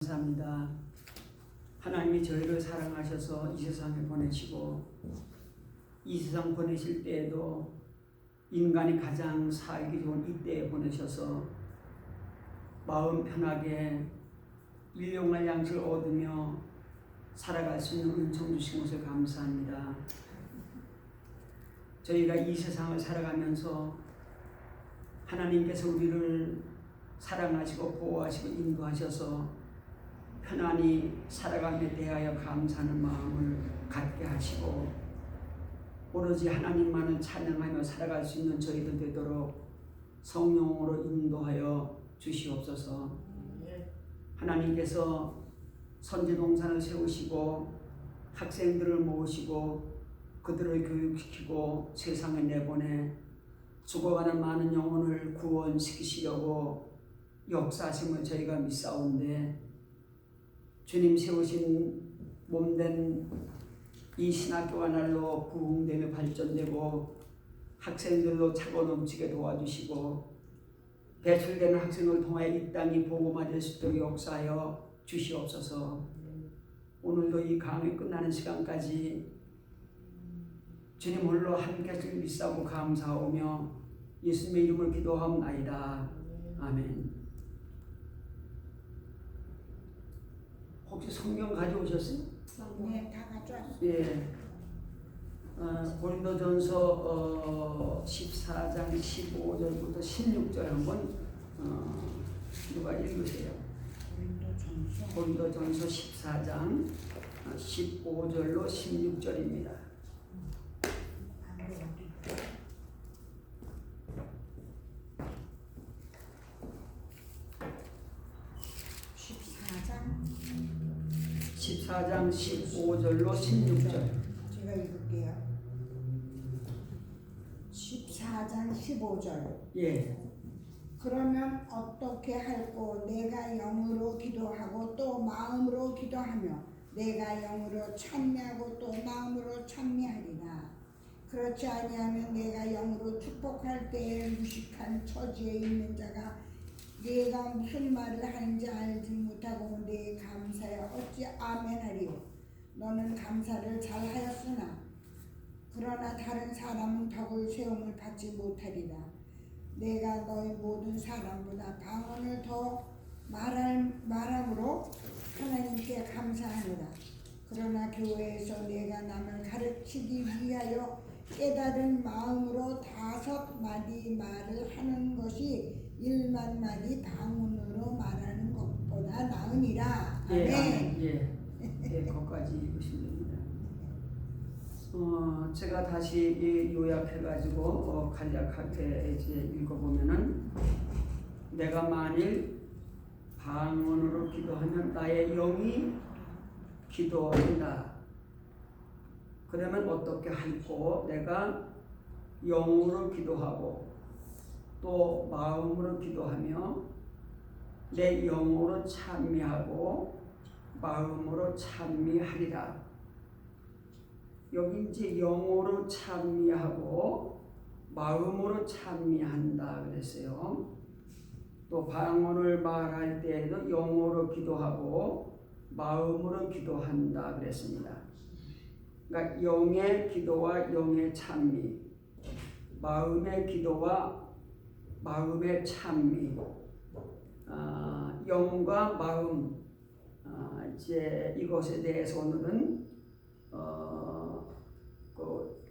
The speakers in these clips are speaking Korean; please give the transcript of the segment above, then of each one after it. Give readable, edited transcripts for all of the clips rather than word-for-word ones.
감사합니다. 하나님이 저희를 사랑하셔서 이 세상에 보내시고 이 세상 보내실 때에도 인간이 가장 살기 좋은 이때에 보내셔서 마음 편하게 일용할 양식을 얻으며 살아갈 수 있는 은총 주신 것을 감사합니다. 저희가 이 세상을 살아가면서 하나님께서 우리를 사랑하시고 보호하시고 인도하셔서 편안히 살아감에 대하여 감사하는 마음을 갖게 하시고 오로지 하나님만을 찬양하며 살아갈 수 있는 저희들 되도록 성령으로 인도하여 주시옵소서. 하나님께서 선지동산을 세우시고 학생들을 모으시고 그들을 교육시키고 세상에 내보내 죽어가는 많은 영혼을 구원시키시려고 역사하심을 저희가 믿사온데 주님 세우신 몸된 이 신학교가 날로 부흥되며 발전되고 학생들로 차고 넘치게 도와주시고 배출되는 학생을 통하여 이 땅이 복음화될 수 있도록 역사하여 주시옵소서. 오늘도 이 강의 끝나는 시간까지 주님 홀로 함께 하실 믿사오고 감사하오며 예수님의 이름을 기도하옵나이다. 아멘. 혹시 성경 가져오셨어요? 네, 다 가져왔어요. 예. 고린도전서 14장 15절부터 16절 한번 누가 읽으세요? 고린도전서 14장 15절로 16절입니다. 14장 15절로 16절. 제가 읽을게요. 14장 15절. 예. 그러면 어떻게 할꼬? 내가 영으로 기도하고 또 마음으로 기도하며 내가 영으로 찬미하고 또 마음으로 찬미하리라. 그렇지 아니하면 내가 영으로 축복할 때에 무식한 처지에 있는 자가 네가 무슨 말을 하는지 알지 못하고 내 감사에 어찌 아멘하리요. 너는 감사를 잘하였으나 그러나 다른 사람은 덕을 세움을 받지 못하리라. 내가 너희 모든 사람보다 방언을 더 말함으로 하나님께 감사하노라. 그러나 교회에서 내가 남을 가르치기 위하여 깨달은 마음으로 5마디 말을 하는 것이 1만 마디 방언으로 말하는 것보다 나으니라. 아멘. 예. 예, 거기까지 읽으시면 됩니다. 제가 다시 요약해가지고 간략하게 이제 읽어보면은 내가 만일 방언으로 기도하면 나의 영이 기도한다. 그러면 어떻게 할꼬? 내가 영으로 기도하고 또 마음으로 기도하며 내 영으로 찬미하고 마음으로 찬미하리라. 여기 이제 영으로 찬미하고 마음으로 찬미한다 그랬어요. 또 방언을 말할 때에도 영으로 기도하고 마음으로 기도한다 그랬습니다. 그러니까 영의 기도와 영의 찬미, 마음의 기도와 마음의 찬미, 영과 마음, 이제 이것에 대해서 오늘은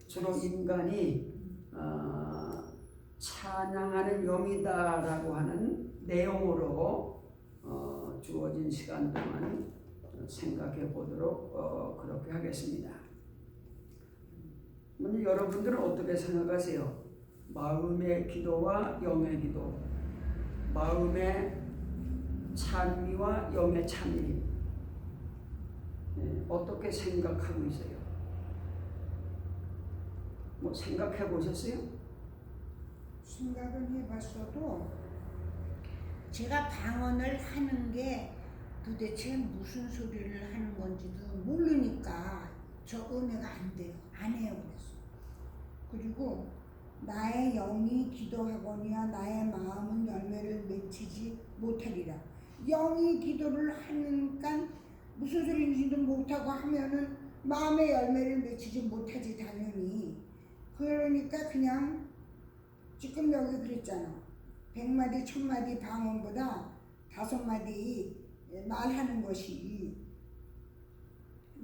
주로 인간이 찬양하는 영이다라고 하는 내용으로 주어진 시간 동안 생각해 보도록 그렇게 하겠습니다. 먼저 여러분들은 어떻게 생각하세요? 마음의 기도와 영의 기도, 마음의 찬미와 영의 찬미, 어떻게 생각하고 있어요? 뭐 생각해 보셨어요? 생각은 해봤어도 제가 방언을 하는 게 도대체 무슨 소리를 하는 건지도 모르니까 저 은혜가 안 돼요. 안 해요. 그리고 나의 영이 기도하거니와 나의 마음은 열매를 맺히지 못하리라. 영이 기도를 하니까 무슨 소리인지도 못하고 하면은 마음의 열매를 맺히지 못하지 당연히. 그러니까 그냥 지금 여기 그랬잖아. 100마디 1000마디 방언보다 5마디 말하는 것이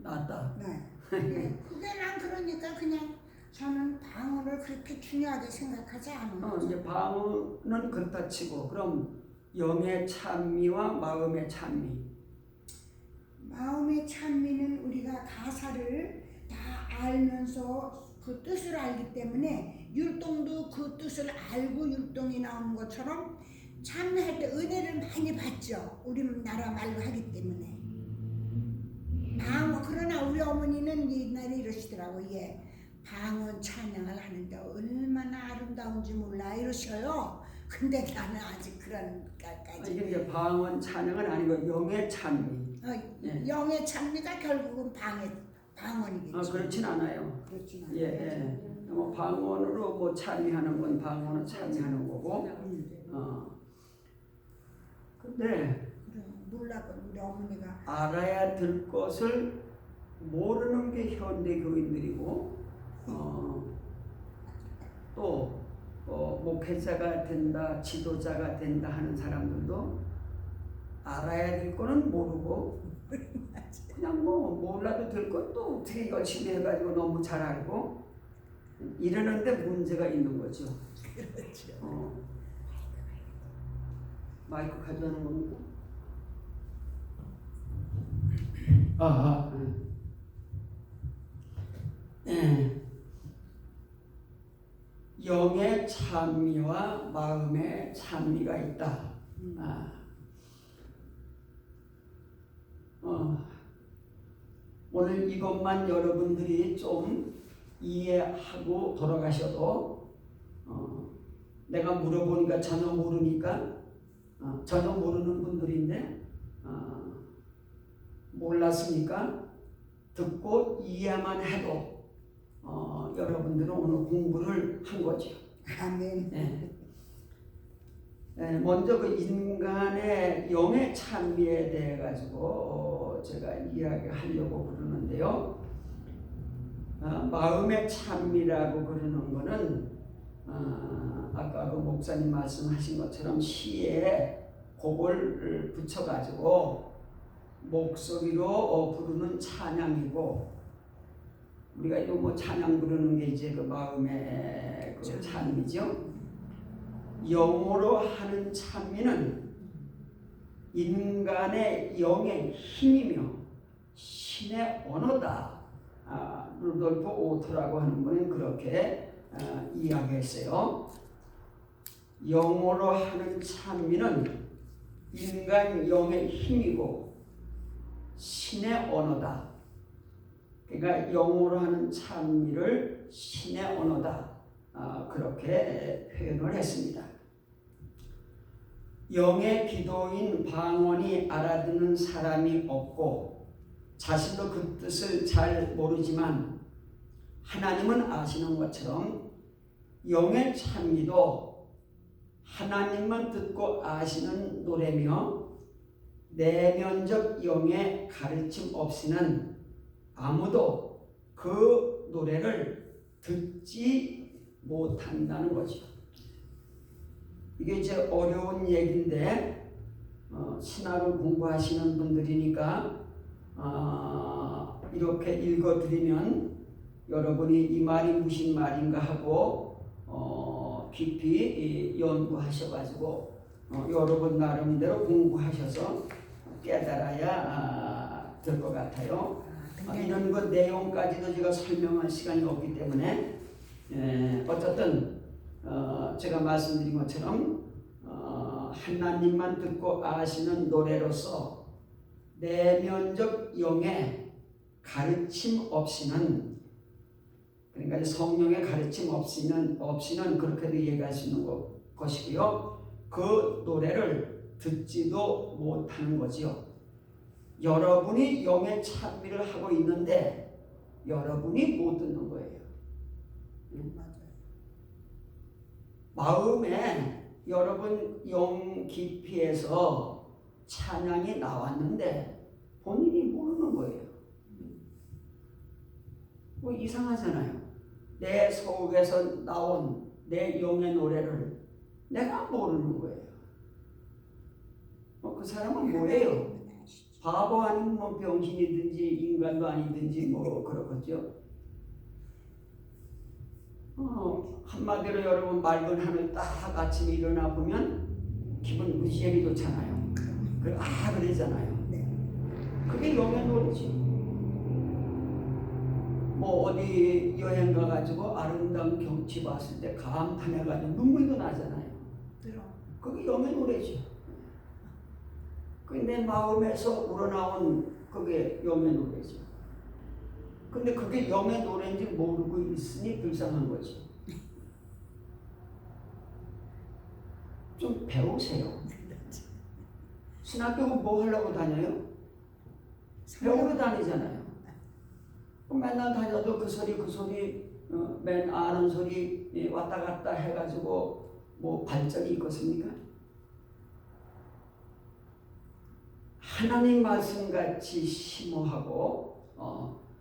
낫다. 네. 그게 난 그러니까 그냥 저는 방언을 그렇게 중요하게 생각하지 않아요. 이제 방언은 그렇다 치고 그럼 영의 찬미와 마음의 찬미. 마음의 찬미는 우리가 가사를 다 알면서 그 뜻을 알기 때문에 율동도 그 뜻을 알고 율동이 나오는 것처럼 찬미할 때 은혜를 많이 받죠. 우리나라 말로 하기 때문에. 그러나 우리 어머니는 옛날에 이러시더라고. 예, 방언 찬양을 하는데 얼마나 아름다운지 몰라 이러셔요. 근데 나는 아직 그런 까지. 이게 이제 방언 찬양은 아니고 영의 찬미. 예. 영의 찬미가 결국은 방언이겠죠. 그렇진 않아요. 그렇진 예, 않아요. 예. 뭐 방언으로 뭐 찬미하는 건 방언을 찬미하는 거고. 근데 그래, 놀라고 우리 어머니가 알아야 될 것을 모르는 게 현대 교인들이고, 또 목회자가 된다, 지도자가 된다 하는 사람들도 알아야 될 거는 모르고 그냥 뭐 몰라도 될 것도 어떻게 열심히 해가지고 너무 잘 알고 이러는데 문제가 있는 거죠. 그렇죠. 마이크 가져가는 겁니까? 네. 영의 찬미와 마음의 찬미가 있다. 오늘 이것만 여러분들이 좀 이해하고 돌아가셔도 내가 물어보니까 전혀 모르니까 전혀 모르는 분들인데 몰랐으니까 듣고 이해만 해도 여러분들은 오늘 공부를 한 거죠. 아멘. 네. 먼저 그 인간의 영의 찬미에 대해 가지고 제가 이야기하려고 그러는데요. 마음의 찬미라고 그러는 거는 아까 그 목사님 말씀하신 것처럼 시에 곡을 붙여가지고 목소리로 부르는 찬양이고, 우리가 이거 뭐 찬양 부르는 게 이제 그 마음의 그 찬미죠. 영으로 하는 찬미는 인간의 영의 힘이며 신의 언어다. 루돌프 오토라고 하는 분은 그렇게 이야기했어요. 영으로 하는 찬미는 인간 영의 힘이고 신의 언어다. 그러니까 영으로 하는 찬미를 신의 언어다. 그렇게 표현을 했습니다. 영의 기도인 방언이 알아듣는 사람이 없고 자신도 그 뜻을 잘 모르지만 하나님은 아시는 것처럼 영의 찬미도 하나님만 듣고 아시는 노래며 내면적 영의 가르침 없이는 아무도 그 노래를 듣지 못한다는 거죠. 이게 이제 어려운 얘기인데 신학을 공부하시는 분들이니까 이렇게 읽어드리면 여러분이 이 말이 무슨 말인가 하고 깊이 연구하셔가지고 여러분 나름대로 공부하셔서 깨달아야 될 것 같아요. 이런 것 내용까지도 제가 설명할 시간이 없기 때문에 어쨌든 제가 말씀드린 것처럼 하나님만 듣고 아시는 노래로서 내면적 영의 가르침 없이는, 그러니까 성령의 가르침 없이는 그렇게도 얘기할 수 있는 것이고요. 그 노래를 듣지도 못하는 거지요. 여러분이 영의 찬미를 하고 있는데 여러분이 못 듣는 거예요. 마음에 여러분 영 깊이에서 찬양이 나왔는데 본인이 모르는 거예요. 뭐 이상하잖아요. 내 속에서 나온 내 영의 노래를 내가 모르는 거예요. 그 사람은 뭐예요? 바보 아니면 뭐 병신이든지 인간도 아니든지 뭐 그렇겠죠. 한마디로 여러분 맑은 하늘 딱 아침에 일어나 보면 기분 무지하게 좋잖아요. 그러잖아요. 그게 영의 노래지. 뭐 어디 여행 가가지고 아름다운 경치 봤을 때 감탄해가지고 눈물도 나잖아요. 그게 영의 노래죠. 내 마음에서 우러나온 그게 영의 노래죠. 근데 그게 영의 노래인지 모르고 있으니 불쌍한 거지. 좀 배우세요. 신학교 뭐 하려고 다녀요? 배우러 다니잖아요. 맨날 다녀도 그 소리 맨 아는 소리 왔다 갔다 해가지고 뭐 발전이 있겠습니까? 하나님 말씀같이 심오하고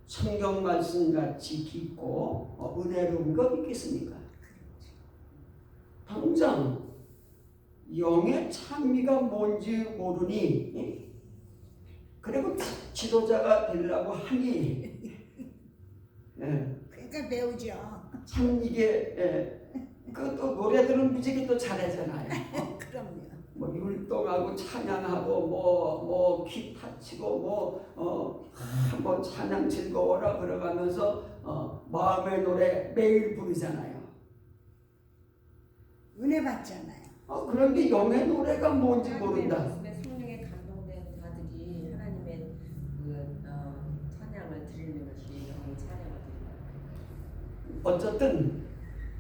성경 말씀같이 깊고 은혜로운 거 있겠습니까? 당장 영의 찬미가 뭔지 모르니 그리고 지도자가 되려고 하니 그러니까 배우죠. 참 이게 그또 노래들은 무지개 또 잘하잖아요. 그럼요. 뭐 율동하고 찬양하고 뭐 기타 치고 뭐 찬양 즐거워라 그러가면서 마음의 노래 매일 부르잖아요. 은혜 받잖아요. 그런데 영의 노래가 뭔지 모른다. 성령에 감동된 자들이 하나님의 찬양을 드리는 것이 영의 찬양을 드린다. 어쨌든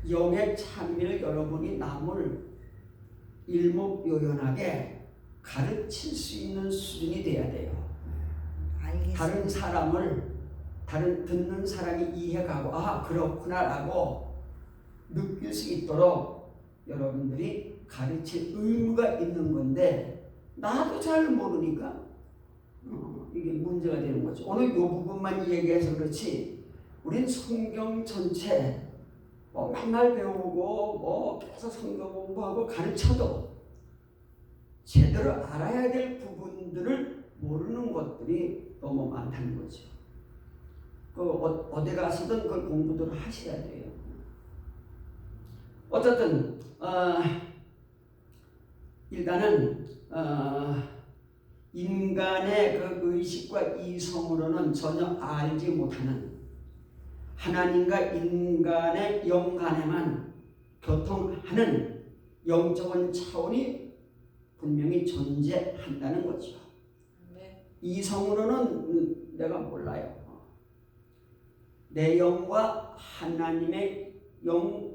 영의 찬미를 여러분이 남을 일목요연하게 가르칠 수 있는 수준이 돼야 돼요. 알겠습니다. 다른 사람을 듣는 사람이 이해가고 그렇구나라고 느낄 수 있도록 여러분들이 가르칠 의무가 있는 건데 나도 잘 모르니까 이게 문제가 되는 거죠. 오늘 이 부분만 얘기해서 그렇지 우린 성경 전체 맨날 배우고 계속 성경 공부하고 가르쳐도 제대로 알아야 될 부분들을 모르는 것들이 너무 많다는 거죠. 어디 가서든 그 공부들을 하셔야 돼요. 어쨌든 일단은 인간의 그 의식과 이성으로는 전혀 알지 못하는 하나님과 인간의 영 간에만 교통하는 영적인 차원이 분명히 존재한다는 거죠. 이성으로는 내가 몰라요. 내 영과 하나님의 영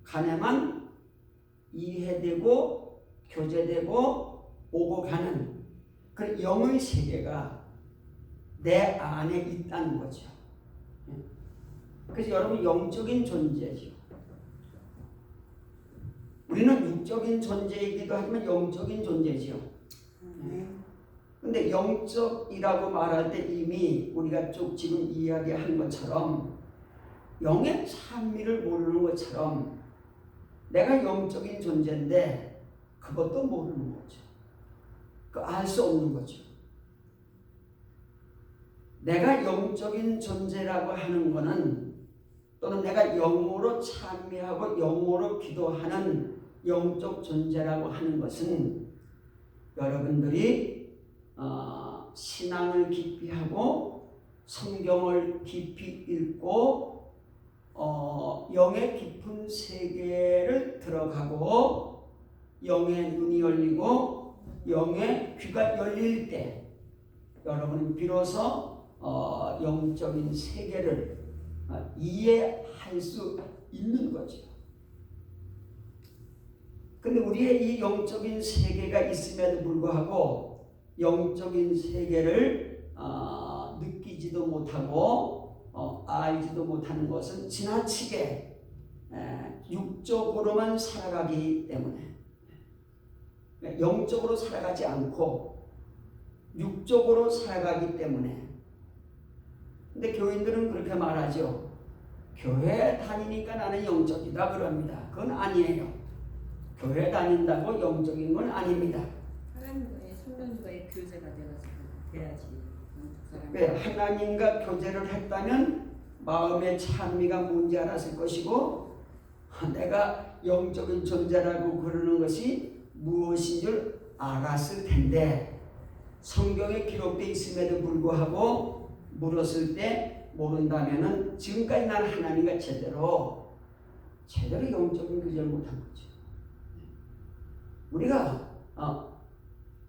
간에만 이해되고 교제되고 오고 가는 그 영의 세계가 내 안에 있다는 거죠. 그래서 여러분 영적인 존재죠. 우리는 육적인 존재이기도 하지만 영적인 존재죠. 근데 영적이라고 말할 때 이미 우리가 쭉 지금 이야기한 것처럼 영의 찬미를 모르는 것처럼 내가 영적인 존재인데 그것도 모르는 거죠. 알 수 없는 거죠. 내가 영적인 존재라고 하는 것은 또는 내가 영으로 찬미하고 영으로 기도하는 영적 존재라고 하는 것은 여러분들이 신앙을 깊이 하고 성경을 깊이 읽고 영의 깊은 세계를 들어가고 영의 눈이 열리고 영의 귀가 열릴 때 여러분은 비로소 영적인 세계를 이해할 수 있는 거죠. 근데 우리의 이 영적인 세계가 있음에도 불구하고 영적인 세계를 느끼지도 못하고 알지도 못하는 것은 지나치게 육적으로만 살아가기 때문에 영적으로 살아가지 않고 육적으로 살아가기 때문에. 근데 교인들은 그렇게 말하죠. 교회 다니니까 나는 영적이다 그럽니다. 그건 아니에요. 교회 다닌다고 영적인 건 아닙니다. 하나님과의 성령과의 교제가 돼야지. 왜? 하나님과 교제를 했다면 마음의 찬미가 뭔지 알았을 것이고 내가 영적인 존재라고 그러는 것이 무엇인 줄 알았을 텐데 성경에 기록되어 있음에도 불구하고 물었을 때 모른다면은 지금까지 나는 하나님과 제대로 영적인 교제를 못한 거죠. 우리가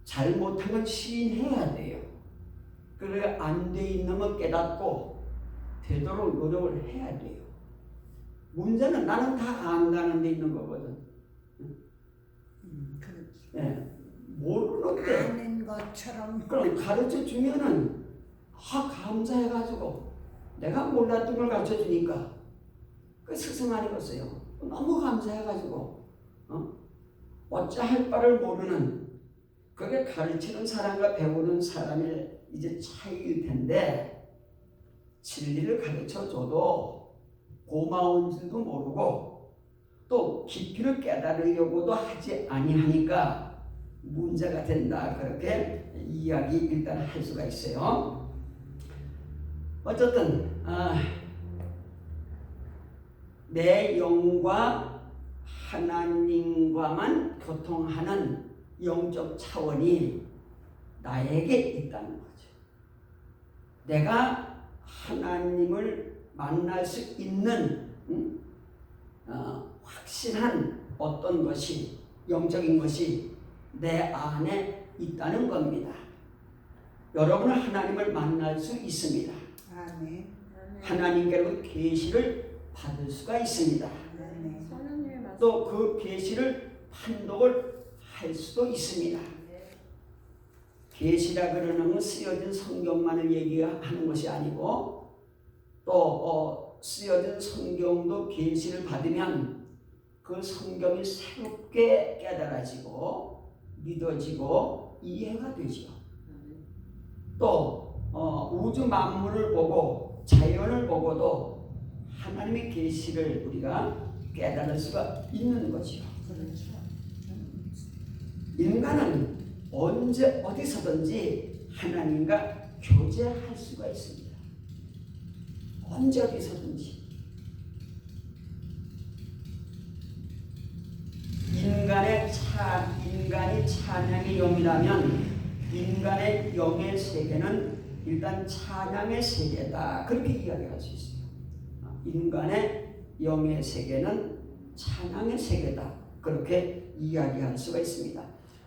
잘못한 건 시인해야 돼요. 그래 안 돼 있는 건 깨닫고 되도록 노력을 해야 돼요. 문제는 나는 다 안다는 데 있는 거거든. 그렇지. 예, 모르는데 아는 것처럼 그럼 가르쳐 주면은 감사해가지고 내가 몰랐던 걸 가르쳐 주니까 그 스승하는 것이요. 너무 감사해가지고 어찌 할 바를 모르는 그게 가르치는 사람과 배우는 사람의 이제 차이일 텐데 진리를 가르쳐 줘도 고마운 줄도 모르고 또 깊이를 깨달으려고도 하지 아니하니까 문제가 된다. 그렇게 이야기 일단 할 수가 있어요. 어쨌든 내 영과 하나님과만 교통하는 영적 차원이 나에게 있다는 거죠. 내가 하나님을 만날 수 있는 확실한 어떤 것이 영적인 것이 내 안에 있다는 겁니다. 여러분은 하나님을 만날 수 있습니다. 아멘. 하나님께로 계시를 받을 수가 있습니다. 아멘. 성령님의 말씀. 또 그 계시를 판독을 할 수도 있습니다. 계시라 그러는 건 쓰여진 성경만을 얘기하는 것이 아니고 또 쓰여진 성경도 계시를 받으면 그 성경이 새롭게 깨달아지고 믿어지고 이해가 되죠. 또 우주 만물을 보고 자연을 보고도 하나님의 계시를 우리가 깨달을 수가 있는 거죠. 그렇죠. 인간은 언제 어디서든지 하나님과 교제할 수가 있습니다. 언제 어디서든지. 인간이 찬양의 영이라면 인간의 영의 세계는 일단 찬양의 세계다. 그렇게 이야기할 수 있어요. 인간의 영의 세계는 찬양의 세계다. 그렇게 이야기할 수가 있습니다.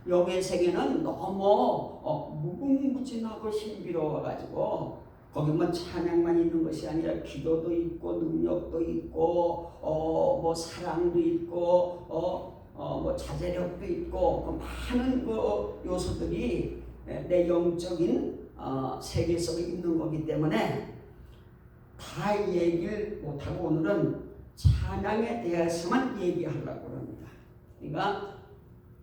영의 세계는 너무 무궁무진하고 신비로워가지고 거기만 찬양만 있는 것이 아니라 기도도 있고 능력도 있고 뭐 사랑도 있고 뭐 자제력도 있고 많은 그 요소들이 내 영적인 세계 속에 있는 거기 때문에 다 얘기를 못하고 오늘은 찬양에 대해서만 얘기하려고 합니다. 그러니까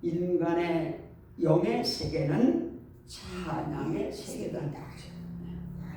인간의 영의 세계는 찬양의 세계다.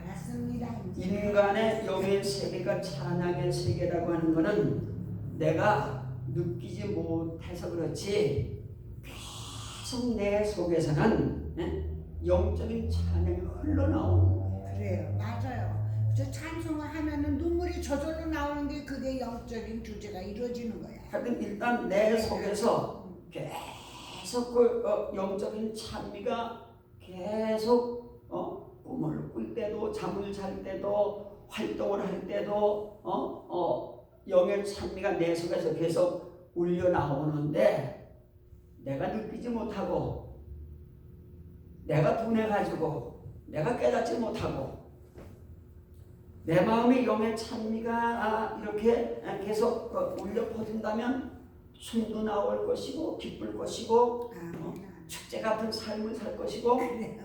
알았습니다. 인간의 영의 세계가 찬양의 세계라고 하는 것은 내가 느끼지 못해서 그렇지 계속 내 속에서는 영적인 찬양이 흘러나오는 거예요. 그래요. 맞아요. 저 찬송을 하면은 눈물이 저절로 나오는 게 그게 영적인 교제가 이루어지는 거야. 하여튼 일단 내 속에서 계속 그 영적인 찬미가 계속 꿈을 꿀 때도 잠을 잘 때도 활동을 할 때도 영의 찬미가 내 속에서 계속 울려 나오는데 내가 느끼지 못하고 내가 둔해가지고 내가 깨닫지 못하고 내 마음의 영의 찬미가 이렇게 계속 울려 퍼진다면 숨도 나올 것이고 기쁠 것이고 축제 같은 삶을 살 것이고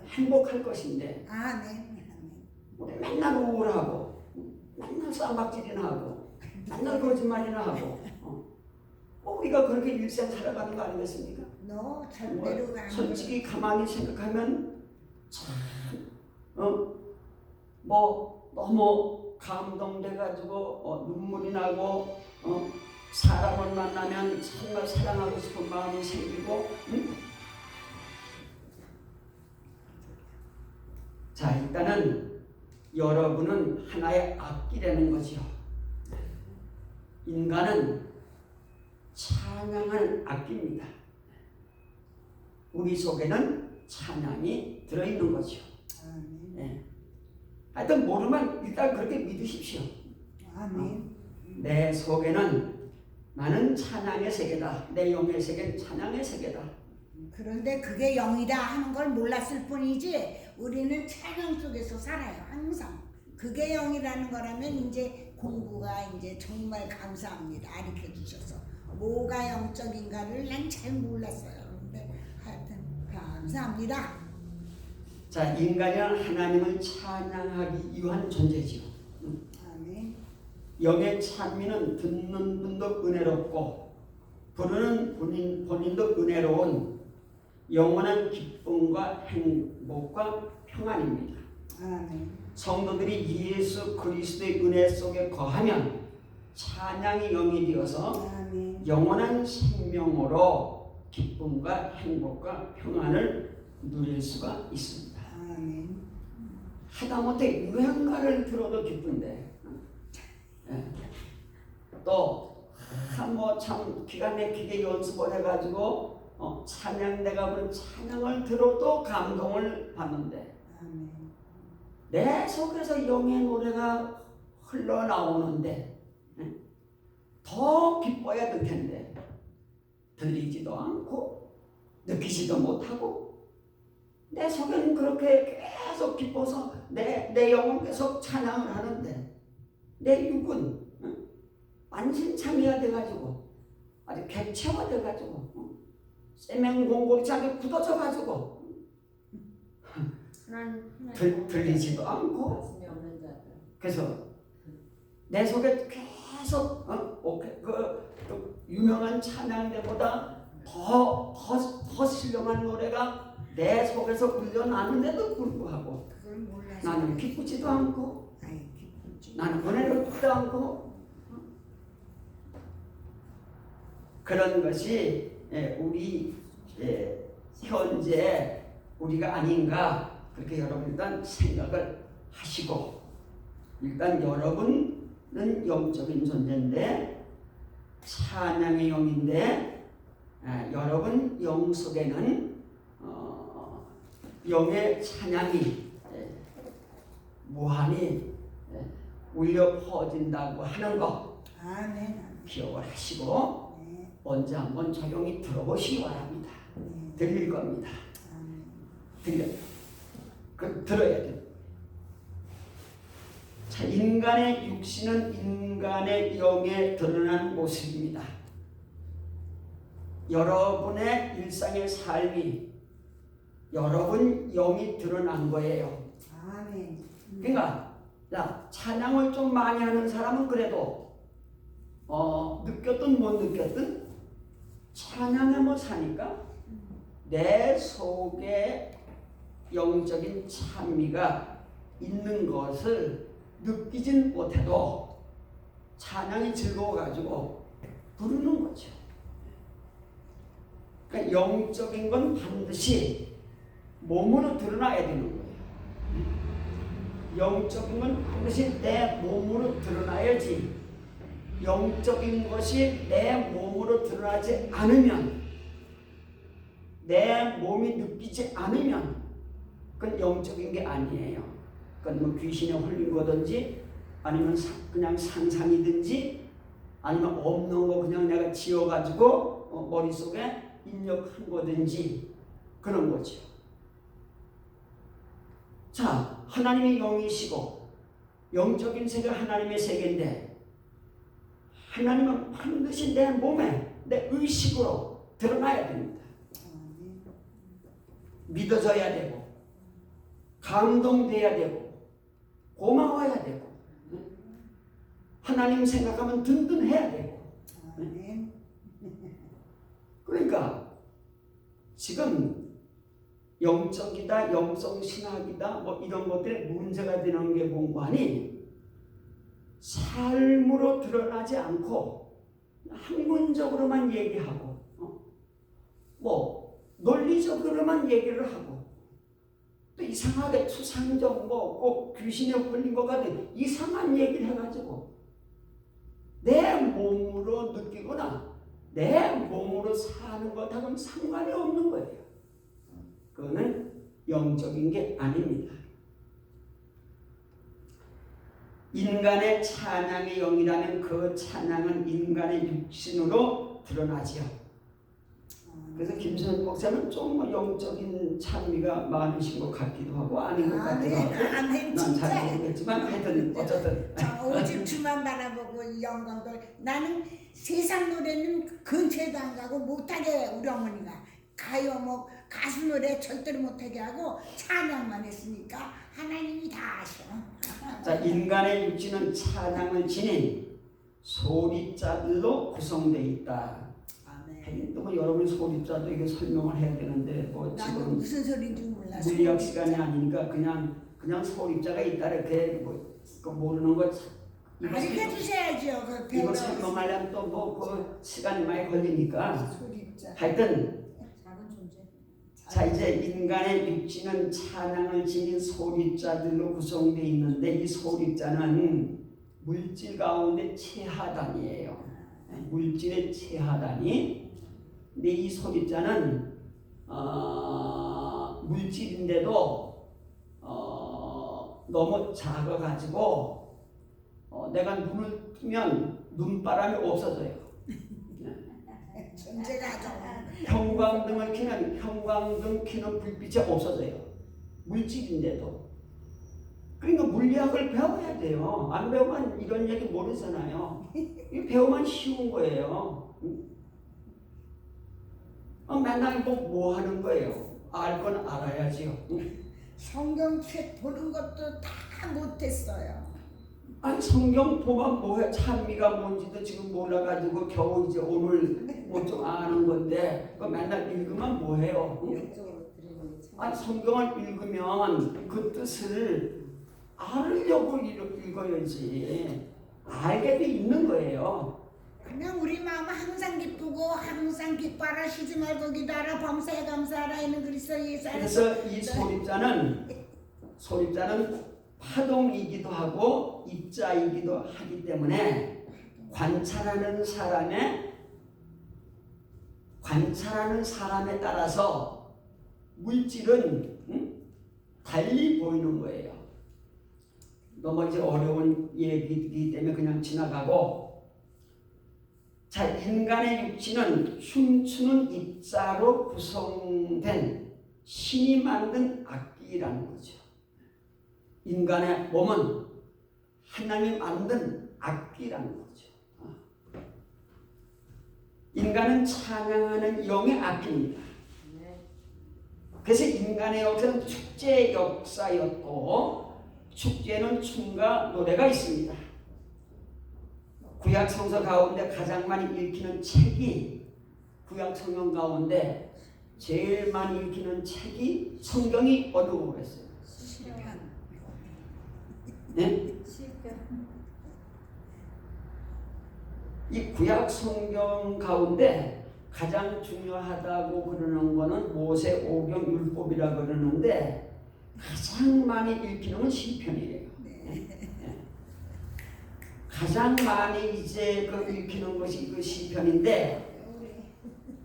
행복할 것인데 우리 맨날 우울하고 맨날 쌈박질이나 하고 맨날 거짓말이나 하고 우리가 그렇게 일생 살아가는 거 아니겠습니까? 너 절대로 안 솔직히 가만히 생각하면 참, 너무 감동돼가지고 눈물이 나고 사람을 만나면 정말 사랑하고 싶은 마음이 생기고 자, 일단은 여러분은 하나의 악기라는 거지요. 인간은 찬양하는 악기입니다. 우리 속에는 찬양이 들어있는 거죠. 아멘. 네. 하여튼 모르면 일단 그렇게 믿으십시오. 아멘. 내 속에는 나는 찬양의 세계다. 내 영의 세계는 찬양의 세계다. 그런데 그게 영이다 하는 걸 몰랐을 뿐이지 우리는 찬양 속에서 살아요. 항상. 그게 영이라는 거라면 이제 공부가 이제 정말 감사합니다. 가르쳐 주셔서. 뭐가 영적인가를 난 잘 몰랐어요. 그런데 하여튼 감사합니다. 자, 인간이란 하나님을 찬양하기 위한 존재지요. 아멘. 영의 찬미는 듣는 분도 은혜롭고 부르는 본인도 은혜로운 영원한 기쁨과 행복과 평안입니다. 아멘. 성도들이 예수 그리스도의 은혜 속에 거하면 찬양의 영이 되어서 아멘. 영원한 생명으로 기쁨과 행복과 평안을 누릴 수가 있습니다. 아멘. 하다못해 유행가를 들어도 기쁜데 또 참 기가 막히게 연습을 해가지고 찬양대가 부른 찬양을 들어도 감동을 받는데 아멘. 내 속에서 영의 노래가 흘러나오는데 더 기뻐야 될 텐데 들리지도 않고 느끼지도 못하고 내 속에는 그렇게 계속 기뻐서 내 영은 계속 찬양을 하는데 내 육은 만신창이가 돼가지고 아주 객체화돼가지고 세면공고리처럼 굳어져가지고 들리지도 않고 가슴이 없는 자들. 그래서 내 속에 계속 그 유명한 찬양대보다 더 신령한 노래가 내 속에서 울려나는데도 불구하고 그걸 몰라서. 나는 기쁘지도 않고 아이, 기쁘지. 나는 은혜롭지도 않고 그런 것이 우리 현재 우리가 아닌가 그렇게 여러분 일단 생각을 하시고 일단 여러분은 영적인 존재인데 찬양의 영인데 여러분 영 속에는 영의 찬양이 무한히 울려 퍼진다고 하는 거 아멘. 기억을 하시고 네. 언제 한번 조용히 들어보시기 바랍니다. 네. 들릴 겁니다. 아멘. 들어야 돼. 자, 인간의 육신은 인간의 영에 드러난 모습입니다. 여러분의 일상의 삶이 여러분 영이 드러난 거예요. 아멘. 그러니까 찬양을 좀 많이 하는 사람은 그래도 느꼈든 못 느꼈든 찬양하며 사니까 내 속에 영적인 찬미가 있는 것을 느끼진 못해도 찬양이 즐거워가지고 부르는 거죠. 그러니까 영적인 건 반드시 몸으로 드러나야 되는 거예요. 영적인 건 반드시 내 몸으로 드러나야지 영적인 것이 내 몸으로 드러나지 않으면 내 몸이 느끼지 않으면 그건 영적인 게 아니에요. 그건 뭐 귀신에 홀린 거든지 아니면 그냥 상상이든지 아니면 없는 거 그냥 내가 지어가지고 머릿속에 입력한 거든지 그런 거죠. 자, 하나님의 영이시고 영적인 세계가 하나님의 세계인데 하나님은 반드시 내 몸에 내 의식으로 드러나야 됩니다. 믿어져야 되고 감동돼야 되고 고마워야 되고 하나님 생각하면 든든해야 되고 그러니까 지금 영적이다, 영성신학이다 뭐 이런 것들에 문제가 되는 게 뭔가니 삶으로 드러나지 않고 학문적으로만 얘기하고 뭐 논리적으로만 얘기를 하고 또 이상하게 추상적 뭐 꼭 귀신에 걸린 것 같은 이상한 얘기를 해가지고 내 몸으로 느끼거나 내 몸으로 사는 것하고는 상관이 없는 거예요. 그거는 영적인 게 아닙니다. 인간의 찬양의 영이라면 그 찬양은 인간의 육신으로 드러나지요. 그래서 김선욱 목사는 좀 영적인 찬미가 많으신 것 같기도 하고 아닌 것 같기도 하고 난 잘 모르겠지만 하여튼 어쨌든 오직 주만 바라보고 영광들. 나는 세상 노래는 근처에도 안 가고 못하게 우리 어머니가 가요 뭐 가수 노래 절대로 못하게 하고 찬양만 했으니까 하나님이 다 아셔. 자, 인간의 육신은 찬양을 지닌 소리자들로 구성되어 있다. 하긴 또 뭐 여러분 소리자도 이게 설명을 해야 되는데 뭐 나도 지금 무슨 소리인지 몰라. 물리학 시간이 아니니까 그냥 소리자가 있다 이렇게 뭐 모르는 거 가르쳐 주셔야죠. 그 이거 배우러 설명하려면 또 뭐 그 시간이 많이 걸리니까 소리자. 하여튼 작은 존재. 자 이제 인간의 육신은 찬양을 지닌 소리자들로 구성되어 있는데 이 소리자는 물질 가운데 최하단이에요. 물질의 최하단이. 근데 이 소리자는 물질인데도 너무 작아가지고 내가 눈을 뜨면 눈바람이 없어져요. 존재가 좀 형광등 켜는 불빛이 없어져요. 물질인데도. 그러니까 물리학을 배워야 돼요. 안 배우면 이런 얘기 모르잖아요. 이 배우면 쉬운 거예요. 맨날 뭐 하는 거예요? 알 건 알아야지요. 성경책 보는 것도 다 못했어요. 아니 성경 보면 뭐해? 찬미가 뭔지도 지금 몰라가지고 겨우 이제 오늘 뭐 좀 아는 건데 그 맨날 읽으면 뭐해요? 영적으로 들으면 참. 아니 성경을 읽으면 그 뜻을 알으려고 읽어야지. 알게 돼 있는 거예요. 그냥 우리 마음 항상 기쁘고 항상 기뻐하라 쉬지 말고 기도하라 범사에 감사하라 이는 그리스도 예수 안에서. 그래서 이 소립자는 파동이기도 하고 입자이기도 하기 때문에 관찰하는 사람에 따라서 물질은 달리 보이는 거예요. 너무 이제 어려운 얘기이기 때문에 그냥 지나가고. 자, 인간의 육신은 춤추는 입자로 구성된 신이 만든 악기라는 거죠. 인간의 몸은 하나님이 만든 악기라는 거죠. 인간은 찬양하는 영의 악기입니다. 그래서 인간의 역사는 축제 역사였고 축제는 춤과 노래가 있습니다. 구약 성서 가운데 가장 많이 읽히는 책이 구약 성경 가운데 제일 많이 읽히는 책이 성경이 어느 거겠어요? 시편. 네? 시편. 이 구약 성경 가운데 가장 중요하다고 그러는 거는 모세 오경 율법이라 그러는데 가장 많이 읽히는 건 시편이에요. 가장 많이 이제 읽히는 것이 그 시편인데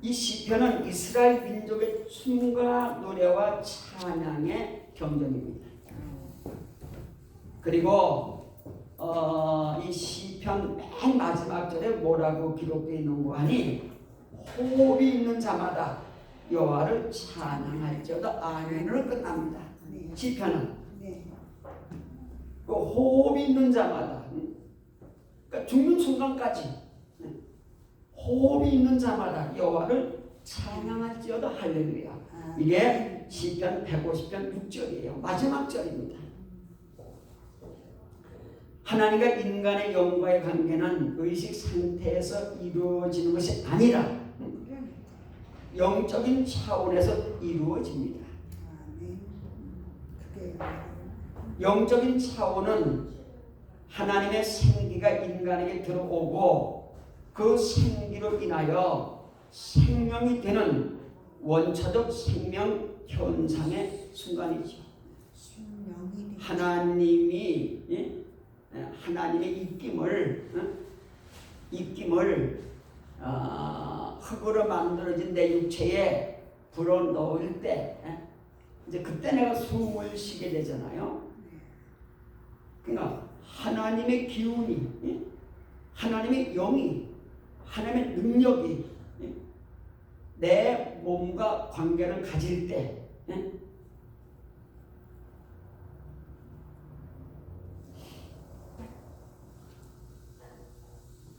이 시편은 이스라엘 민족의 춤과 노래와 찬양의 경전입니다. 그리고 이 시편 맨 마지막 절에 뭐라고 기록되어 있는 거 하니 호흡이 있는 자마다 여호와를 찬양할지어다 아멘으로 끝납니다. 시편은 그 호흡이 있는 자마다 그러니까 죽는 순간까지 호흡이 있는 자마다 여호와를 찬양할지어다 할렐루야. 이게 시편 150편 6절이에요. 마지막 절입니다. 하나님과 인간의 영과의 관계는 의식 상태에서 이루어지는 것이 아니라 영적인 차원에서 이루어집니다. 아멘. 그게 영적인 차원은 하나님의 생기가 인간에게 들어오고 그 생기로 인하여 생명이 되는 원초적 생명 현상의 순간이죠. 신명이 하나님이 하나님의 입김을 흙으로 만들어진 내 육체에 불어넣을 때 이제 그때 내가 숨을 쉬게 되잖아요. 그러니까 하나님의 기운이, 하나님의 영이, 하나님의 능력이 내 몸과 관계를 가질 때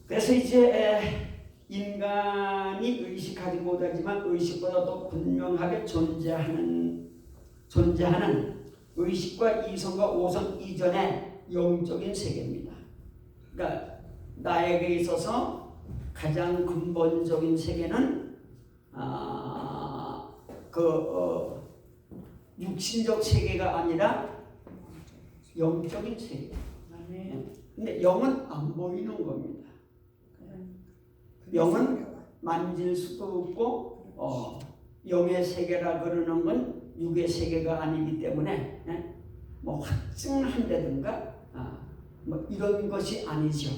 그래서 이제 인간이 의식하지 못하지만 의식보다 더 분명하게 존재하는 의식과 이성과 오성 이전의 영적인 세계입니다. 그러니까 나에게 있어서 가장 근본적인 세계는 육신적 세계가 아니라 영적인 세계. 근데 영은 안 보이는 겁니다. 영은 만질 수도 없고 영의 세계라 그러는 건 육의 세계가 아니기 때문에 뭐 확증한다든가 뭐 이런 것이 아니죠.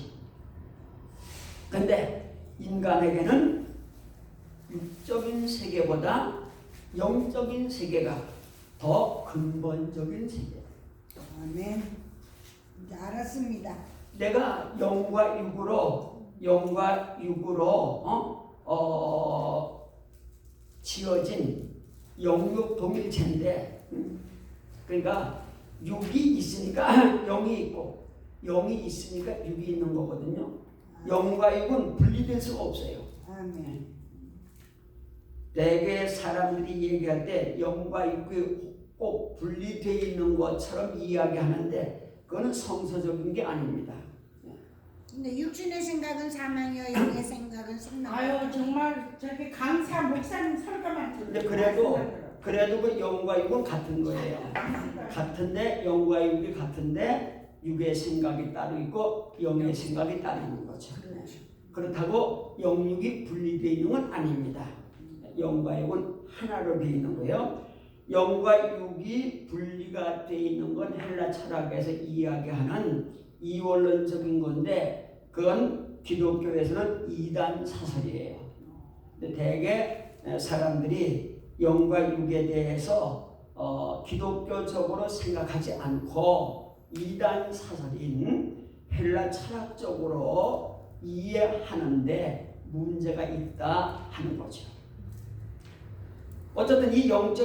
근데 인간에게는 육적인 세계보다 영적인 세계가 더 근본적인 세계. 아멘. 이제 알았습니다. 내가 영과 육으로 지어진 영육 동일체인데, 그러니까 육이 있으니까 영이 있고 영이 있으니까 육이 있는 거거든요. 영과 육은 분리될 수가 없어요. 아멘. 대개 사람들이 얘기할 때 영과 육이 꼭 분리되어 있는 것처럼 이야기하는데 그거는 성서적인 게 아닙니다. 근데 육신의 생각은 사망이요, 영의 생각은 생명. 아유 정말 저기 강사 목사님 설교만 근데 듣고 그래도 그 영과 육은 같은 거예요. 같은데 영과 육이 같은데 육의 생각이 따로 있고 영의 생각이 따로 있는 거죠. 그렇다고 영육이 분리되어 있는 건 아닙니다. 영과 육은 하나로 되어 있는 거예요. 영과 육이 분리가 되어 있는 건 헬라 철학에서 이야기하는 이원론적인 건데 그건 기독교에서는 이단 사설이에요. 근데 대개 사람들이 영과 육에 대해서 기독교적으로 생각하지 않고 이단 사설인 헬라 철학적으로 이해하는데 문제가 있다 하는 거죠. 어쨌든 이 영적